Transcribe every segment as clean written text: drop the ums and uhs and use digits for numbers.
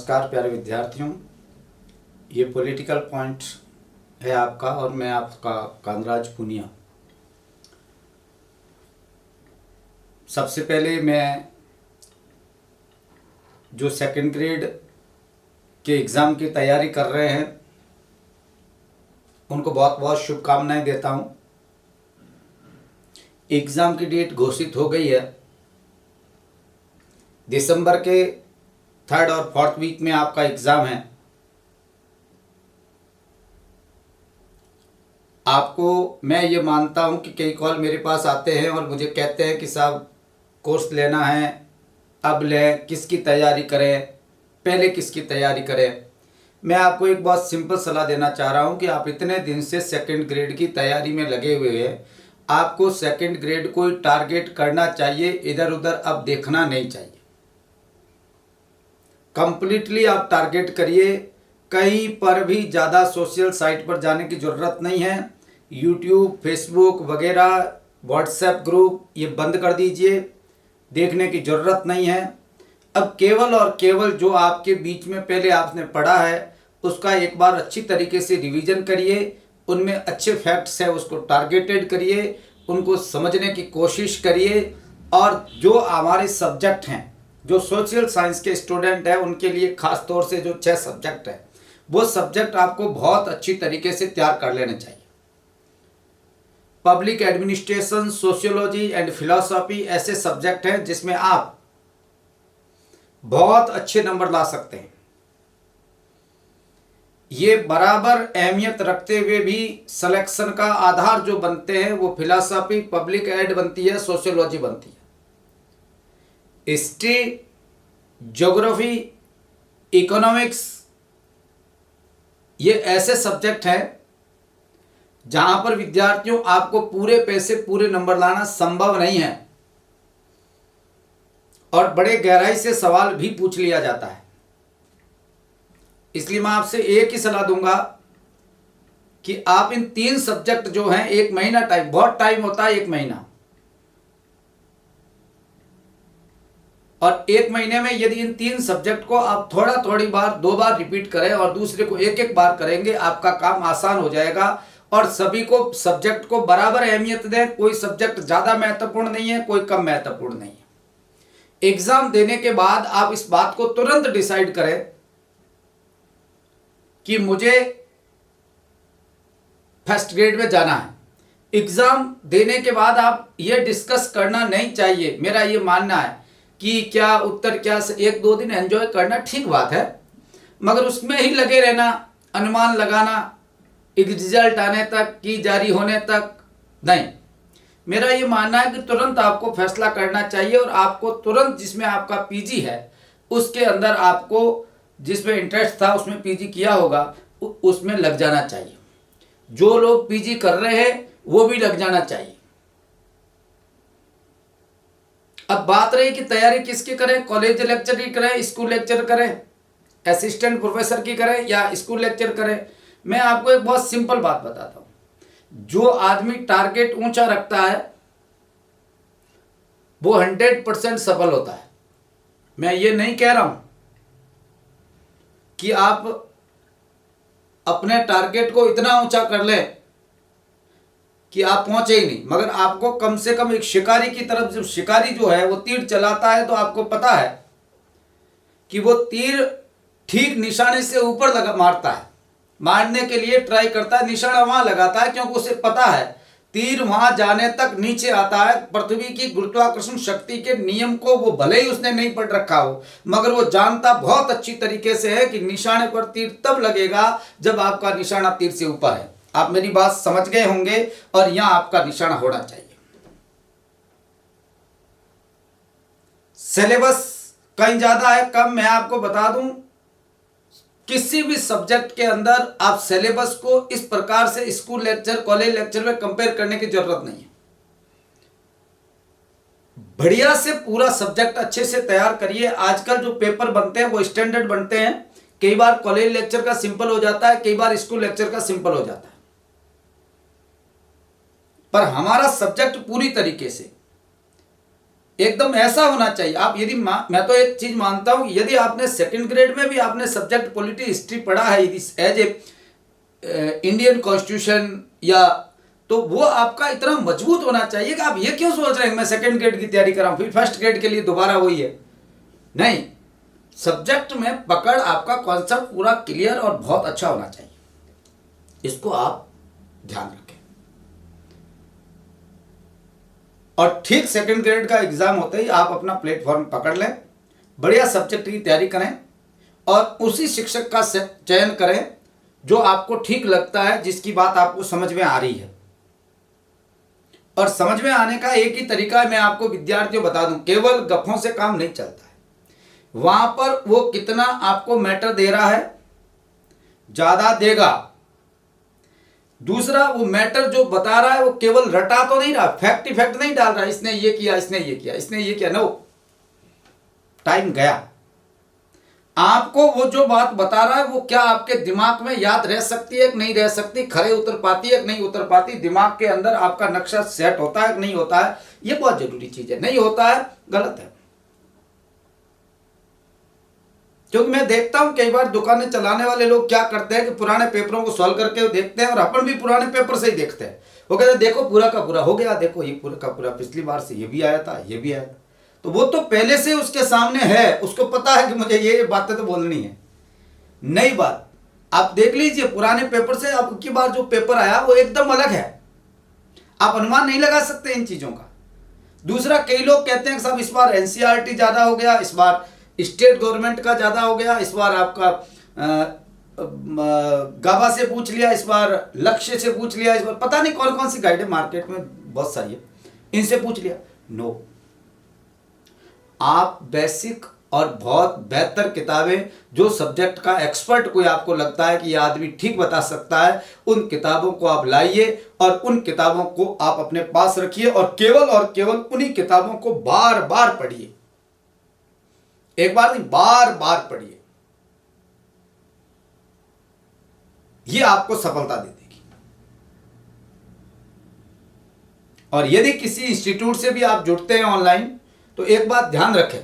नमस्कार प्यारे विद्यार्थियों, ये पॉलिटिकल पॉइंट है आपका और मैं आपका कांतराज पुनिया। सबसे पहले मैं जो सेकंड ग्रेड के एग्ज़ाम की तैयारी कर रहे हैं उनको बहुत बहुत शुभकामनाएं देता हूं। एग्ज़ाम की डेट घोषित हो गई है। दिसंबर के 3rd और 4th वीक में आपका एग्ज़ाम है। आपको मैं ये मानता हूँ कि कई कॉल मेरे पास आते हैं और मुझे कहते हैं कि साहब कोर्स लेना है, अब लें, किसकी तैयारी करें, पहले किसकी तैयारी करें। मैं आपको एक बहुत सिंपल सलाह देना चाह रहा हूँ कि आप इतने दिन से सेकंड ग्रेड की तैयारी में लगे हुए हैं, आपको सेकंड ग्रेड को टारगेट करना चाहिए, इधर उधर अब देखना नहीं चाहिए। कंप्लीटली आप टारगेट करिए। कहीं पर भी ज़्यादा सोशल साइट पर जाने की ज़रूरत नहीं है। यूट्यूब, फेसबुक वगैरह, व्हाट्सएप ग्रुप ये बंद कर दीजिए, देखने की ज़रूरत नहीं है। अब केवल और केवल जो आपके बीच में पहले आपने पढ़ा है उसका एक बार अच्छी तरीके से रिवीजन करिए, उनमें अच्छे फैक्ट्स हैं उसको टारगेटेड करिए, उनको समझने की कोशिश करिए। और जो हमारे सब्जेक्ट हैं, जो सोशल साइंस के स्टूडेंट हैं उनके लिए खास तौर से जो 6 सब्जेक्ट हैं वो सब्जेक्ट आपको बहुत अच्छी तरीके से तैयार कर लेने चाहिए। Public administration, sociology and philosophy ऐसे सब्जेक्ट हैं जिसमें आप बहुत अच्छे नंबर ला सकते हैं। ये बराबर अहमियत रखते हुए भी सिलेक्शन का आधार जो बनते हैं वो फिलॉसफी, पब्लिक एड बनती है, सोशियोलॉजी बनती है। हिस्ट्री, ज्योग्राफी, इकोनॉमिक्स ये ऐसे सब्जेक्ट हैं जहां पर विद्यार्थियों आपको पूरे पैसे पूरे नंबर लाना संभव नहीं है और बड़े गहराई से सवाल भी पूछ लिया जाता है। इसलिए मैं आपसे एक ही सलाह दूंगा कि आप इन 3 सब्जेक्ट जो हैं, 1 महीना टाइम, बहुत टाइम होता है 1 महीना, और 1 महीने में यदि इन 3 सब्जेक्ट को आप थोड़ी बार 2 बार रिपीट करें और दूसरे को 1 बार करेंगे, आपका काम आसान हो जाएगा। और सभी को सब्जेक्ट को बराबर अहमियत दें। कोई सब्जेक्ट ज़्यादा महत्वपूर्ण नहीं है, कोई कम महत्वपूर्ण नहीं है। एग्जाम देने के बाद आप इस बात को तुरंत डिसाइड करें कि मुझे फर्स्ट ग्रेड में जाना है। एग्जाम देने के बाद आप ये डिस्कस करना नहीं चाहिए। मेरा ये मानना है कि क्या उत्तर क्या से 1-2 दिन एंजॉय करना ठीक बात है, मगर उसमें ही लगे रहना, अनुमान लगाना एक रिजल्ट आने तक की जारी होने तक नहीं। मेरा ये मानना है कि तुरंत आपको फैसला करना चाहिए और आपको तुरंत जिसमें आपका पीजी है उसके अंदर आपको जिसमें इंटरेस्ट था उसमें पीजी किया होगा उसमें लग जाना चाहिए। जो लोग पीजी कर रहे हैं वो भी लग जाना चाहिए। अब बात रही कि तैयारी किसकी करें, कॉलेज लेक्चर की करें, स्कूल लेक्चर करें, असिस्टेंट प्रोफेसर की करें या स्कूल लेक्चर करें। मैं आपको एक बहुत सिंपल बात बताता हूं। जो आदमी टारगेट ऊंचा रखता है वो 100% सफल होता है। मैं ये नहीं कह रहा हूं कि आप अपने टारगेट को इतना ऊंचा कर लें कि आप पहुंचे ही नहीं, मगर आपको कम से कम एक शिकारी की तरफ, जब शिकारी जो है वो तीर चलाता है तो आपको पता है कि वो तीर ठीक निशाने से ऊपर लगा मारता है, मारने के लिए ट्राई करता है, निशाना वहां लगाता है क्योंकि उसे पता है तीर वहां जाने तक नीचे आता है। पृथ्वी की गुरुत्वाकर्षण शक्ति के नियम को वो भले ही उसने नहीं पढ़ रखा हो, मगर वो जानता बहुत अच्छी तरीके से है कि निशाने पर तीर तब लगेगा जब आपका निशाना तीर से ऊपर है। आप मेरी बात समझ गए होंगे और यहां आपका निशाना होना चाहिए। सिलेबस कहीं ज्यादा है कम, मैं आपको बता दूं, किसी भी सब्जेक्ट के अंदर आप सिलेबस को इस प्रकार से स्कूल लेक्चर, कॉलेज लेक्चर में कंपेयर करने की जरूरत नहीं है। बढ़िया से पूरा सब्जेक्ट अच्छे से तैयार करिए। आजकल जो पेपर बनते हैं वो स्टैंडर्ड बनते हैं। कई बार कॉलेज लेक्चर का सिंपल हो जाता है, कई बार स्कूल लेक्चर का सिंपल हो जाता है, पर हमारा सब्जेक्ट पूरी तरीके से एकदम ऐसा होना चाहिए। आप यदि मैं तो एक चीज मानता हूं कि यदि आपने सेकंड ग्रेड में भी आपने सब्जेक्ट पॉलिटी हिस्ट्री पढ़ा है यदि एज ए इंडियन कॉन्स्टिट्यूशन या, तो वो आपका इतना मजबूत होना चाहिए कि आप ये क्यों सोच रहे हैं मैं सेकंड ग्रेड की तैयारी कर रहा हूं फिर फर्स्ट ग्रेड के लिए दोबारा वही है। नहीं, सब्जेक्ट में पकड़ आपका कॉन्सेप्ट पूरा क्लियर और बहुत अच्छा होना चाहिए, इसको आप ध्यान रखें। और ठीक सेकंड ग्रेड का एग्जाम होते ही आप अपना प्लेटफॉर्म पकड़ लें, बढ़िया सब्जेक्ट की तैयारी करें और उसी शिक्षक का चयन करें जो आपको ठीक लगता है, जिसकी बात आपको समझ में आ रही है। और समझ में आने का एक ही तरीका है, मैं आपको विद्यार्थियों बता दूं, केवल गप्पों से काम नहीं चलता है। वहां पर वो कितना आपको मैटर दे रहा है, ज्यादा देगा। दूसरा, वो मैटर जो बता रहा है वो केवल रटा तो नहीं रहा, फैक्ट इफेक्ट नहीं डाल रहा, इसने ये किया, इसने ये किया, इसने ये किया, नो, टाइम गया। आपको वो जो बात बता रहा है वो क्या आपके दिमाग में याद रह सकती है कि नहीं रह सकती, खरे उतर पाती है कि नहीं उतर पाती, दिमाग के अंदर आपका नक्शा सेट होता है कि नहीं होता है, ये बहुत जरूरी चीज है। नहीं होता है, गलत है। क्योंकि मैं देखता हूं कई बार दुकानें चलाने वाले लोग क्या करते हैं कि पुराने पेपरों को सॉल्व करके देखते हैं, और अपन भी पुराने पेपर से ही देखते हैं। वो कहते हैं देखो पूरा का पूरा हो गया, देखो ये पूरा का पूरा पिछली बार से ये भी आया था, ये भी आया था। तो वो तो पहले से उसके सामने है, उसको पता है कि मुझे ये बातें तो बोलनी है। नई बात आप देख लीजिए, पुराने पेपर से अब की बार जो पेपर आया वो एकदम अलग है, आप अनुमान नहीं लगा सकते इन चीजों का। दूसरा, कई लोग कहते हैं कि साहब इस बार एनसीईआरटी ज्यादा हो गया, इस बार स्टेट गवर्नमेंट का ज्यादा हो गया, इस बार आपका गाबा से पूछ लिया, इस बार लक्ष्य से पूछ लिया, इस बार पता नहीं कौन कौन सी गाइड है, मार्केट में बहुत सारी है, इनसे पूछ लिया। नो, आप बेसिक और बहुत बेहतर किताबें, जो सब्जेक्ट का एक्सपर्ट कोई आपको लगता है कि यह आदमी ठीक बता सकता है, उन किताबों को आप लाइए और उन किताबों को आप अपने पास रखिए और केवल उन्हीं किताबों को बार बार पढ़िए, एक बार नहीं बार बार पढ़िए। यह आपको सफलता दे देगी। और यदि किसी इंस्टीट्यूट से भी आप जुड़ते हैं ऑनलाइन, तो एक बात ध्यान रखें,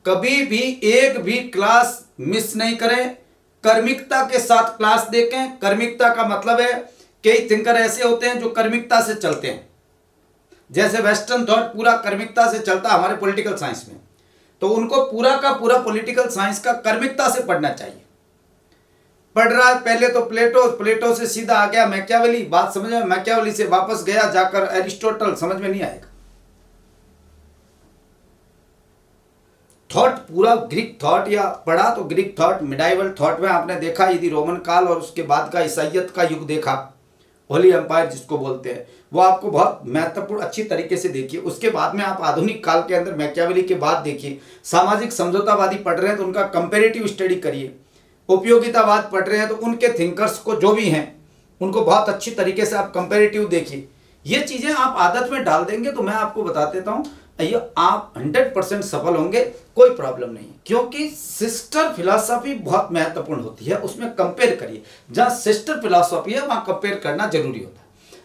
कभी भी एक भी क्लास मिस नहीं करें, कर्मिकता के साथ क्लास देखें। कर्मिकता का मतलब है, कई थिंकर ऐसे होते हैं जो कर्मिकता से चलते हैं, जैसे वेस्टर्न थॉट पूरा कर्मिकता से चलता है हमारे पॉलिटिकल साइंस में, तो उनको पूरा का पूरा पॉलिटिकल साइंस का कर्मिकता से पढ़ना चाहिए। पढ़ रहा है पहले तो प्लेटो से सीधा आ गया मैकियावेली, बात समझ में, मैकियावेली से वापस गया जाकर एरिस्टोटल, समझ में नहीं आएगा। थॉट पूरा ग्रीक थॉट या पढ़ा तो ग्रीक थॉट, मिडाइवल थॉट में आपने देखा, यदि रोमन काल और उसके बाद का ईसाइयत का युग देखा, होली एम्पायर जिसको बोलते हैं, वो आपको बहुत महत्वपूर्ण अच्छी तरीके से देखिए। उसके बाद में आप आधुनिक काल के अंदर मैकियावेली के बाद देखिए, सामाजिक समझौतावादी पढ़ रहे हैं तो उनका कंपेरेटिव स्टडी करिए, उपयोगितावाद पढ़ रहे हैं तो उनके थिंकर्स को जो भी हैं उनको बहुत अच्छी तरीके से आप कंपेरेटिव देखिए। ये चीजें आप आदत में डाल देंगे तो मैं आपको बता देता हूं, ये आप 100% सफल होंगे, कोई प्रॉब्लम नहीं। क्योंकि सिस्टर फिलॉसफी बहुत महत्वपूर्ण होती है, उसमें कंपेयर करिए, जहां सिस्टर फिलॉसफी है वहां कंपेयर करना जरूरी होता है।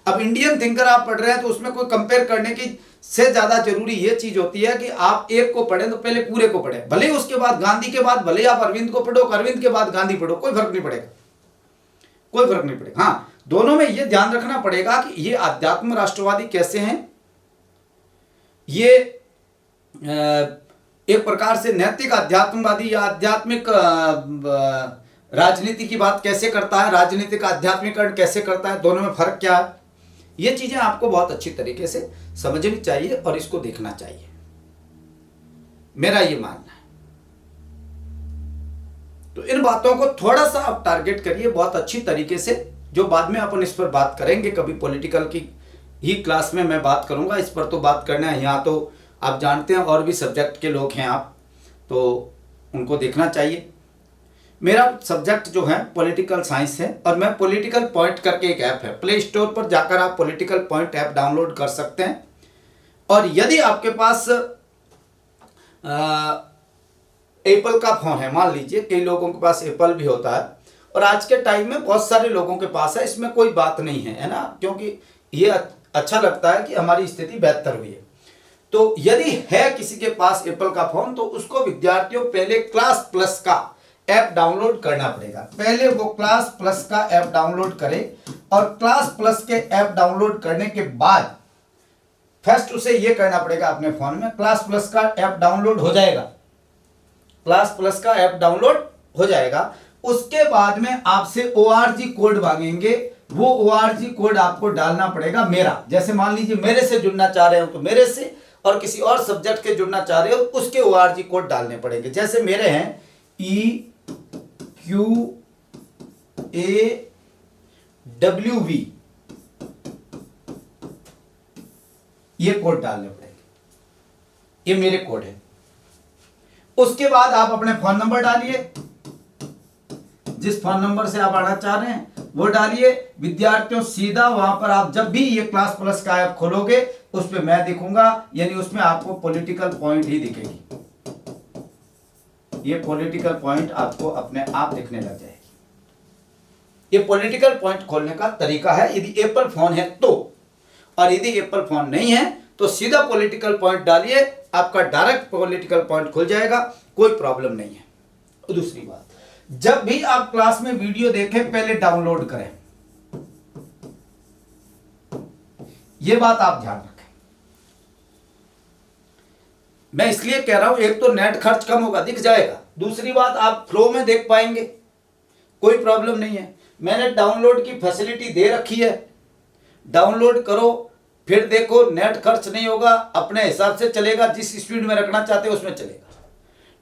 अब इंडियन थिंकर आप पढ़ रहे हैं तो उसमें कोई कंपेयर करने की से ज्यादा जरूरी ये चीज होती है कि आप एक को पढ़ें तो पहले पूरे को पढ़ें, भले ही उसके बाद गांधी के बाद भले ही आप अरविंद को पढ़ो, अरविंद के बाद गांधी पढ़ो, कोई फर्क नहीं पड़ेगा, कोई फर्क नहीं पड़ेगा। हाँ, दोनों में यह ध्यान रखना पड़ेगा कि ये आध्यात्म राष्ट्रवादी कैसे हैं, ये एक प्रकार से नैतिक आध्यात्मवादी या आध्यात्मिक राजनीति की बात कैसे करता है, राजनीतिक आध्यात्मिकरण कैसे करता है, दोनों में फर्क क्या है, ये चीजें आपको बहुत अच्छी तरीके से समझनी चाहिए और इसको देखना चाहिए, मेरा ये मानना है। तो इन बातों को थोड़ा सा आप टारगेट करिए बहुत अच्छी तरीके से, जो बाद में अपन इस पर बात करेंगे, कभी पॉलिटिकल की ही क्लास में मैं बात करूंगा, इस पर तो बात करना है। यहाँ तो आप जानते हैं और भी सब्जेक्ट के लोग हैं आप, तो उनको देखना चाहिए। मेरा सब्जेक्ट जो है पॉलिटिकल साइंस है और मैं पॉलिटिकल पॉइंट करके एक ऐप है, प्ले स्टोर पर जाकर आप पॉलिटिकल पॉइंट ऐप डाउनलोड कर सकते हैं। और यदि आपके पास एप्पल का फोन है, मान लीजिए कई लोगों के पास एप्पल भी होता है और आज के टाइम में बहुत सारे लोगों के पास है, इसमें कोई बात नहीं है, है ना, क्योंकि ये अच्छा लगता है कि हमारी स्थिति बेहतर हुई है। तो यदि है किसी के पास एप्पल का फोन तो उसको विद्यार्थियों पहले क्लास प्लस का ऐप डाउनलोड करना पड़ेगा। पहले वो क्लास प्लस का ऐप डाउनलोड करे और क्लास प्लस के ऐप डाउनलोड करने के बाद फर्स्ट उसे ये करना पड़ेगा अपने फोन में क्लास प्लस का ऐप डाउनलोड हो जाएगा। क्लास प्लस का ऐप डाउनलोड हो जाएगा। उसके बाद में आपसे ORG कोड मांगेंगे। वो ORG कोड आपको डालना पड़ेगा मेरा। जैसे मान लीजिए मेरे से जुड़ना चाह रहे हो तो मेरे से, और किसी और सब्जेक्ट के जुड़ना चाह रहे हो उसके ORG कोड डालने पड़ेंगे। जैसे मेरे हैं EQAWV, ये कोड डालने पड़ेंगे। ये मेरे कोड है। उसके बाद आप अपने फोन नंबर डालिए, जिस फोन नंबर से आप आना चाह रहे हैं वो डालिए। विद्यार्थियों सीधा वहां पर आप जब भी ये क्लास प्लस का ऐप खोलोगे उस पे मैं दिखूंगा, यानी उसमें आपको पॉलिटिकल पॉइंट ही दिखेगी। ये पॉलिटिकल पॉइंट आपको अपने आप दिखने लग जाएगी। ये पॉलिटिकल पॉइंट खोलने का तरीका है यदि एप्पल फोन है तो, और यदि एप्पल फोन नहीं है तो सीधा पॉलिटिकल पॉइंट डालिए, आपका डायरेक्ट पॉलिटिकल पॉइंट खुल जाएगा, कोई प्रॉब्लम नहीं है। दूसरी बात, जब भी आप क्लास में वीडियो देखें पहले डाउनलोड करें, यह बात आप ध्यान रखें। मैं इसलिए कह रहा हूं, एक तो नेट खर्च कम होगा, दिख जाएगा। दूसरी बात, आप फ्लो में देख पाएंगे, कोई प्रॉब्लम नहीं है। मैंने डाउनलोड की फैसिलिटी दे रखी है, डाउनलोड करो फिर देखो, नेट खर्च नहीं होगा, अपने हिसाब से चलेगा, जिस स्पीड में रखना चाहते हो उसमें चलेगा।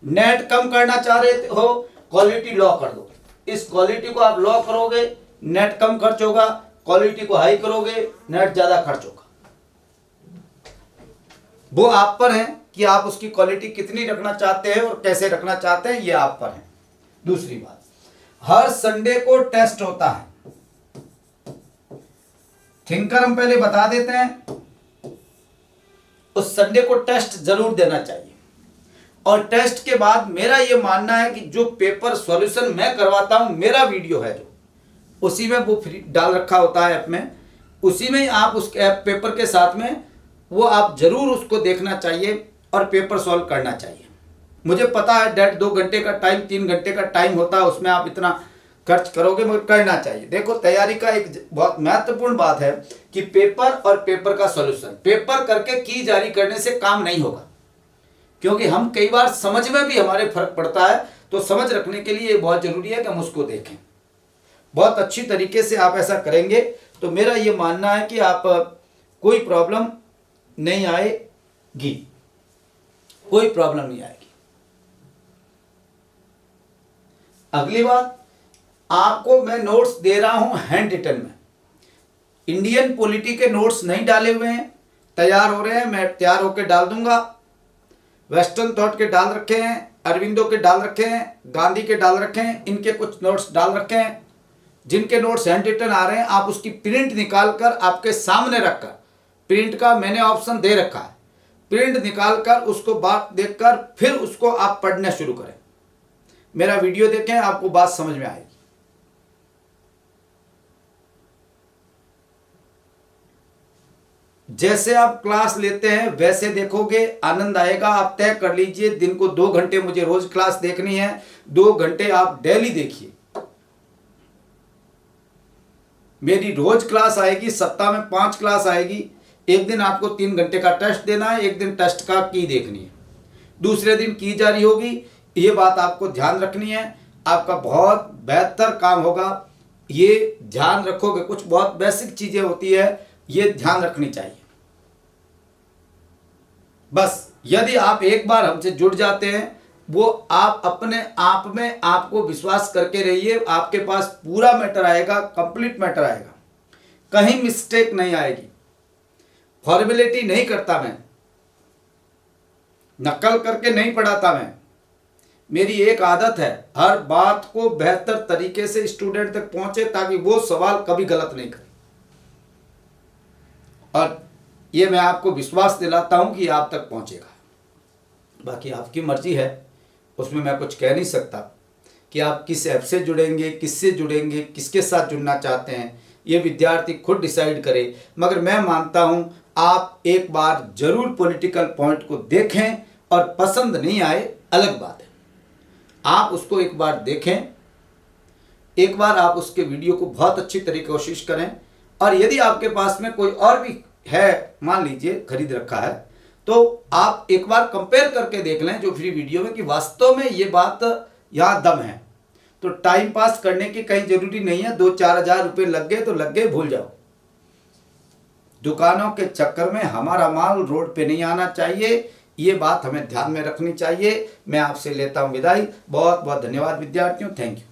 नेट कम करना चाह रहे हो, क्वालिटी लो कर दो। इस क्वालिटी को आप लो करोगे, नेट कम खर्च होगा। क्वालिटी को हाई करोगे, नेट ज्यादा खर्च होगा। वो आप पर है कि आप उसकी क्वालिटी कितनी रखना चाहते हैं और कैसे रखना चाहते हैं, ये आप पर है। दूसरी बात, हर संडे को टेस्ट होता है। थिंकर हम पहले बता देते हैं, उस संडे को टेस्ट जरूर देना चाहिए। और टेस्ट के बाद मेरा यह मानना है कि जो पेपर सॉल्यूशन मैं करवाता हूं, मेरा वीडियो है जो, उसी में वो फ्री डाल रखा होता है ऐप में, उसी में आप उस ऐप पेपर के साथ में वो आप जरूर उसको देखना चाहिए और पेपर सॉल्व करना चाहिए। मुझे पता है 1.5-2 घंटे का टाइम, 3 घंटे का टाइम होता है, उसमें आप इतना खर्च करोगे, मगर करना चाहिए। देखो, तैयारी का एक बहुत महत्वपूर्ण बात है कि पेपर और पेपर का सॉल्यूशन, पेपर करके की जारी करने से काम नहीं होगा, क्योंकि हम कई बार समझ में भी हमारे फर्क पड़ता है। तो समझ रखने के लिए बहुत जरूरी है कि हम उसको देखें। बहुत अच्छी तरीके से आप ऐसा करेंगे तो मेरा ये मानना है कि आप कोई प्रॉब्लम नहीं आएगी, कोई प्रॉब्लम नहीं आएगी। अगली बात, आपको मैं नोट्स दे रहा हूं हैंड रिटन में। इंडियन पॉलिटी के नोट्स नहीं डाले हुए हैं, तैयार हो रहे हैं, मैं तैयार होकर डाल दूंगा। वेस्टर्न थॉट के डाल रखे हैं, अरविंदो के डाल रखे हैं, गांधी के डाल रखे हैं, इनके कुछ नोट्स डाल रखे हैं। जिनके नोट्स हैंड रिटन आ रहे हैं, आप उसकी प्रिंट निकाल कर आपके सामने रखकर, प्रिंट का मैंने ऑप्शन दे रखा है, प्रिंट निकाल कर उसको बात देखकर फिर उसको आप पढ़ना शुरू करें। मेरा वीडियो देखें, आपको बात समझ में आएगी। जैसे आप क्लास लेते हैं वैसे देखोगे, आनंद आएगा। आप तय कर लीजिए, दिन को 2 घंटे मुझे रोज क्लास देखनी है, 2 घंटे आप डेली देखिए। मेरी रोज क्लास आएगी, सप्ताह में 5 क्लास आएगी। एक दिन आपको 3 घंटे का टेस्ट देना है, एक दिन टेस्ट का की देखनी है, दूसरे दिन की जारी होगी। ये बात आपको ध्यान रखनी है, आपका बहुत बेहतर काम होगा। ये ध्यान रखोगे, कुछ बहुत बेसिक चीजें होती है, ये ध्यान रखनी चाहिए। बस यदि आप एक बार हमसे जुड़ जाते हैं, वो आप अपने आप में आपको विश्वास करके रहिए, आपके पास पूरा मैटर आएगा, कंप्लीट मैटर आएगा, कहीं मिस्टेक नहीं आएगी। फॉर्मेलिटी नहीं करता मैं, नकल करके नहीं पढ़ाता मैं। मेरी एक आदत है, हर बात को बेहतर तरीके से स्टूडेंट तक पहुंचे ताकि वो सवाल कभी गलत नहीं करे। और ये मैं आपको विश्वास दिलाता हूं कि आप तक पहुंचेगा। बाकी आपकी मर्जी है, उसमें मैं कुछ कह नहीं सकता कि आप किस ऐप से जुड़ेंगे, किससे जुड़ेंगे, किसके साथ जुड़ना चाहते हैं। ये विद्यार्थी खुद डिसाइड करे। मगर मैं मानता हूँ आप एक बार जरूर पॉलिटिकल पॉइंट को देखें, और पसंद नहीं आए अलग बात है, आप उसको एक बार देखें, एक बार आप उसके वीडियो को बहुत अच्छी तरीके से कोशिश करें। और यदि आपके पास में कोई और भी है, मान लीजिए खरीद रखा है, तो आप एक बार कंपेयर करके देख लें जो फ्री वीडियो में, कि वास्तव में ये बात यहाँ दम है। तो टाइम पास करने की कहीं जरूरी नहीं है, 2-4 हज़ार रुपये लग गए तो लग गए, भूल जाओ। दुकानों के चक्कर में हमारा माल रोड पे नहीं आना चाहिए, ये बात हमें ध्यान में रखनी चाहिए। मैं आपसे लेता हूँ विदाई। बहुत बहुत धन्यवाद विद्यार्थियों, थैंक यू।